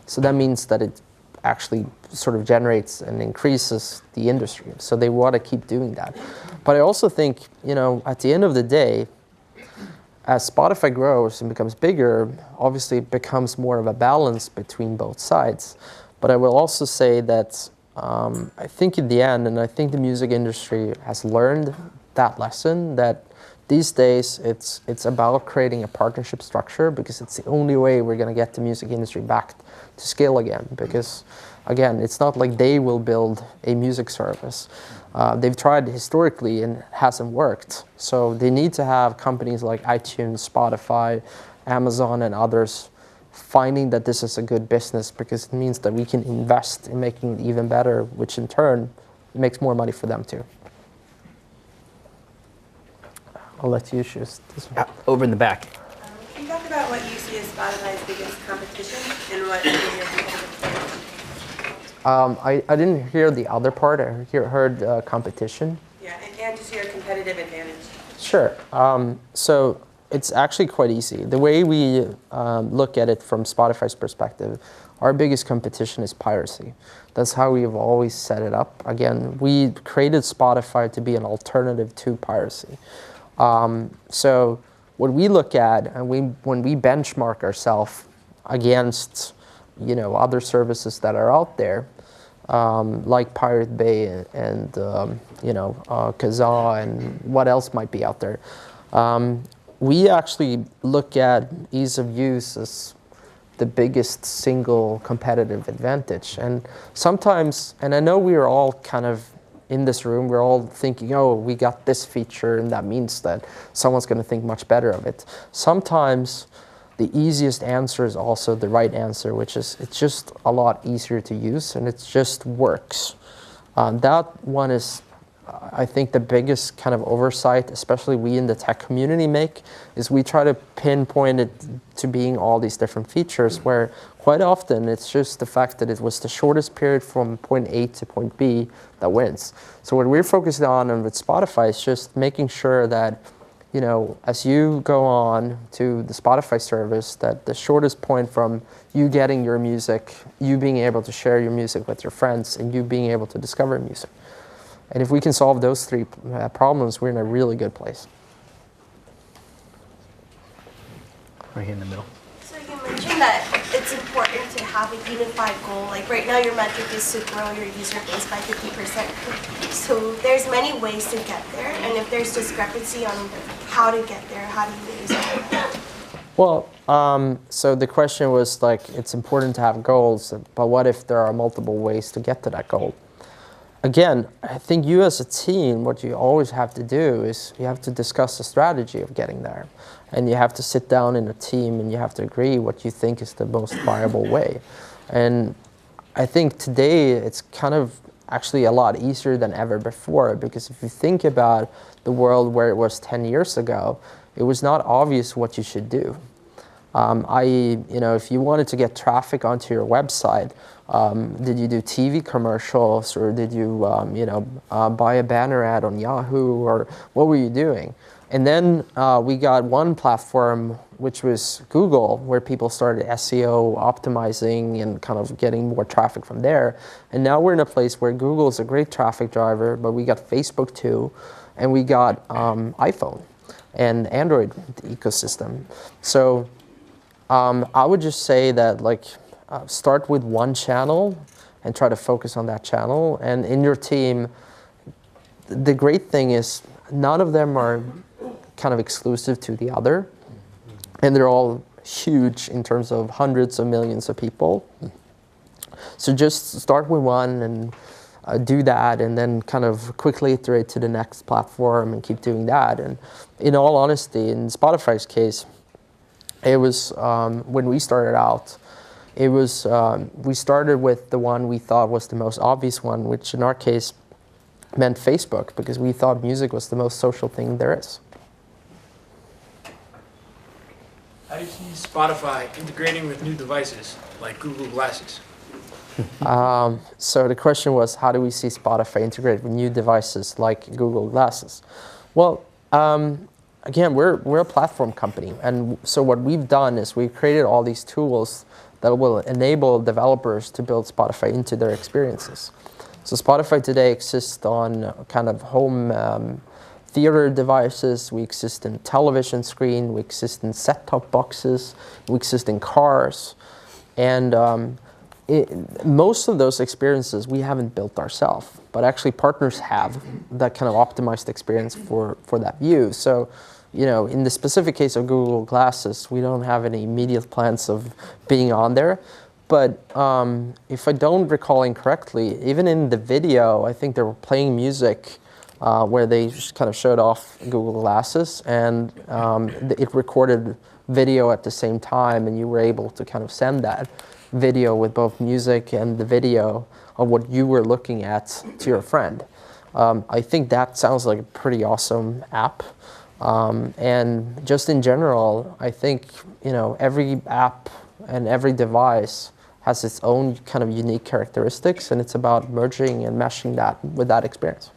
So that means that it actually sort of generates and increases the industry. So they want to keep doing that. But I also think, you know, at the end of the day, as Spotify grows and becomes bigger, obviously it becomes more of a balance between both sides. But I will also say that I think in the end, and I think the music industry has learned that lesson, that these days it's about creating a partnership structure, because it's the only way we're going to get the music industry back to scale again. Because again, it's not like they will build a music service. They've tried historically and it hasn't worked. So they need to have companies like iTunes, Spotify, Amazon, and others finding that this is a good business, because it means that we can invest in making it even better, which in turn makes more money for them too. I'll let you choose this one. Over in the back. Can you talk about what you see as Spotify's biggest competition and what is your competitive I didn't hear the other part. I heard competition. Yeah, and just your competitive advantage. Sure. So it's actually quite easy. The way we look at it from Spotify's perspective, our biggest competition is piracy. That's how we've always set it up. Again, we created Spotify to be an alternative to piracy. So what we look at, and when we benchmark ourselves against, other services that are out there, like Pirate Bay and Kazaa and what else might be out there, we actually look at ease of use as the biggest single competitive advantage. And sometimes, and I know we are all kind of in this room, we're all thinking, oh, we got this feature, and that means that someone's going to think much better of it. Sometimes the easiest answer is also the right answer, which is it's just a lot easier to use, and it just works. That one is, I think, the biggest kind of oversight, especially we in the tech community make, is we try to pinpoint it to being all these different features, where quite often it's just the fact that it was the shortest period from point A to point B that wins. So what we're focused on and with Spotify is just making sure that, as you go on to the Spotify service, that the shortest point from you getting your music, you being able to share your music with your friends, and you being able to discover music. And if we can solve those three problems, we're in a really good place. Right here in the middle. So you mentioned that it's important to have a unified goal. Like right now your metric is to grow your user base by 50%. So there's many ways to get there, and if there's discrepancy on how to get there, how do you resolve that? Well, so the question was like, it's important to have goals, but what if there are multiple ways to get to that goal? Again, I think you as a team, what you always have to do is you have to discuss the strategy of getting there. And you have to sit down in a team and you have to agree what you think is the most viable way. And I think today it's kind of actually a lot easier than ever before, because if you think about the world where it was 10 years ago, it was not obvious what you should do. If you wanted to get traffic onto your website, did you do TV commercials, or did you, buy a banner ad on Yahoo, or what were you doing? And then we got one platform, which was Google, where people started SEO optimizing and kind of getting more traffic from there. And now we're in a place where Google is a great traffic driver, but we got Facebook too, and we got iPhone and Android ecosystem. So I would just say that start with one channel and try to focus on that channel. And in your team, the great thing is none of them are kind of exclusive to the other. And they're all huge in terms of hundreds of millions of people. So just start with one and do that, and then kind of quickly iterate to the next platform and keep doing that. And in all honesty, in Spotify's case, it was when we started out, it was we started with the one we thought was the most obvious one, which in our case meant Facebook, because we thought music was the most social thing there is. How do you see Spotify integrating with new devices like Google Glasses? So the question was, how do we see Spotify integrate with new devices like Google Glasses? Well, again, we're a platform company, and so what we've done is we've created all these tools that will enable developers to build Spotify into their experiences. So Spotify today exists on kind of home theater devices, we exist in television screen, we exist in set-top boxes, we exist in cars, and most of those experiences we haven't built ourselves, but actually partners have that kind of optimized experience for that view. So in the specific case of Google Glasses, we don't have any immediate plans of being on there. But if I don't recall incorrectly, even in the video, I think they were playing music where they just kind of showed off Google Glasses, and it recorded video at the same time, and you were able to kind of send that video with both music and the video of what you were looking at to your friend. I think that sounds like a pretty awesome app. And just in general, I think every app and every device has its own kind of unique characteristics, and it's about merging and meshing that with that experience.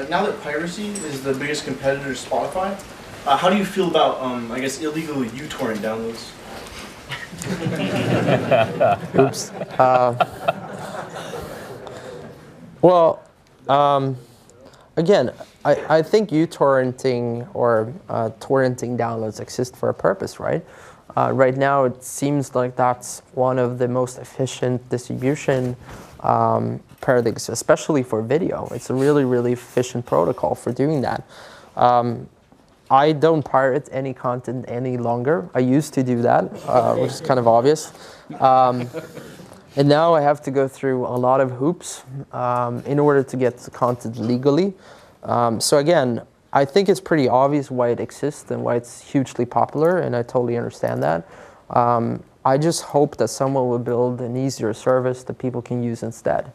Now that piracy is the biggest competitor to Spotify, how do you feel about, I guess, illegal uTorrent downloads? Oops. Well, again, I think uTorrenting or torrenting downloads exist for a purpose, right? Right now, it seems like that's one of the most efficient distribution paradigms, especially for video. It's a really, really efficient protocol for doing that. I don't pirate any content any longer. I used to do that, which is kind of obvious. And now I have to go through a lot of hoops in order to get the content legally. So again, I think it's pretty obvious why it exists and why it's hugely popular, and I totally understand that. I just hope that someone will build an easier service that people can use instead.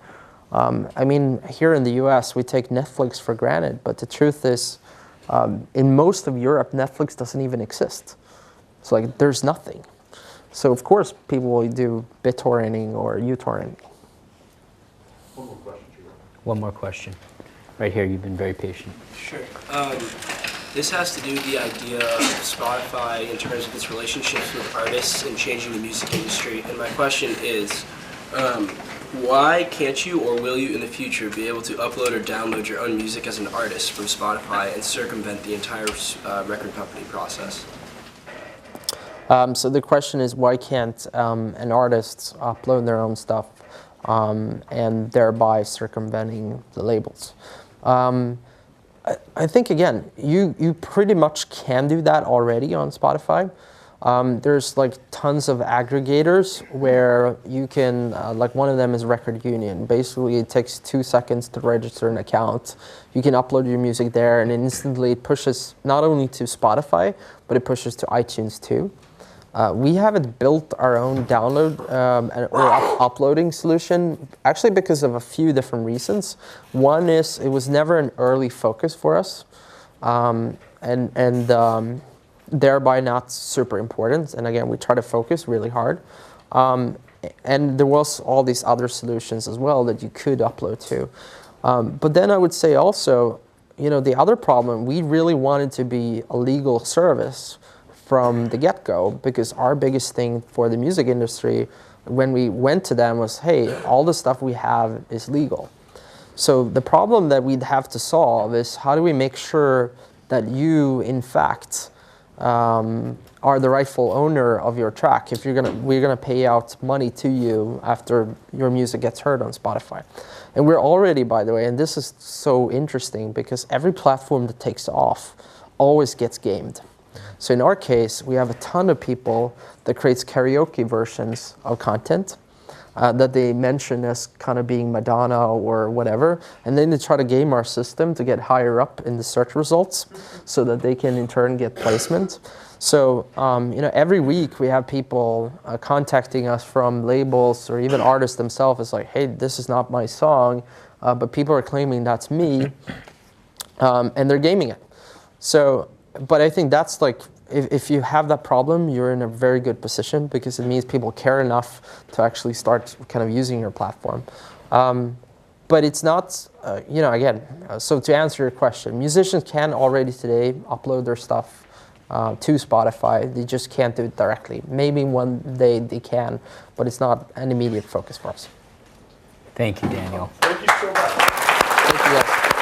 I mean, here in the US, we take Netflix for granted, but the truth is, in most of Europe, Netflix doesn't even exist. It's like, there's nothing. So of course, people will do BitTorrenting or uTorrenting. One more question. Right here, you've been very patient. Sure. This has to do with the idea of Spotify in terms of its relationships with artists and changing the music industry. And my question is, why can't you or will you in the future be able to upload or download your own music as an artist from Spotify and circumvent the entire record company process? So the question is, why can't an artist upload their own stuff and thereby circumventing the labels? I think, again, you pretty much can do that already on Spotify. There's like tons of aggregators where you can, like one of them is Record Union. Basically, it takes 2 seconds to register an account. You can upload your music there, and instantly it pushes not only to Spotify, but it pushes to iTunes too. We haven't built our own download or uploading solution, actually because of a few different reasons. One is it was never an early focus for us, and thereby not super important. And again, we try to focus really hard. And there was all these other solutions as well that you could upload to. But then I would say also, the other problem, we really wanted to be a legal service from the get-go, because our biggest thing for the music industry when we went to them was, hey, all the stuff we have is legal. So the problem that we'd have to solve is, how do we make sure that you, in fact, are the rightful owner of your track if we're gonna pay out money to you after your music gets heard on Spotify. And we're already, by the way, and this is so interesting because every platform that takes off always gets gamed. So in our case, we have a ton of people that creates karaoke versions of content that they mention as kind of being Madonna or whatever, and then they try to game our system to get higher up in the search results so that they can in turn get placement. So every week we have people contacting us from labels or even artists themselves. It's like, hey, this is not my song, but people are claiming that's me, and they're gaming it. So, but I think that's like, if you have that problem, you're in a very good position, because it means people care enough to actually start kind of using your platform. But it's not, again, so to answer your question, musicians can already today upload their stuff to Spotify. They just can't do it directly. Maybe one day they can, but it's not an immediate focus for us. Thank you, Daniel. Thank you so much. Thank you, guys.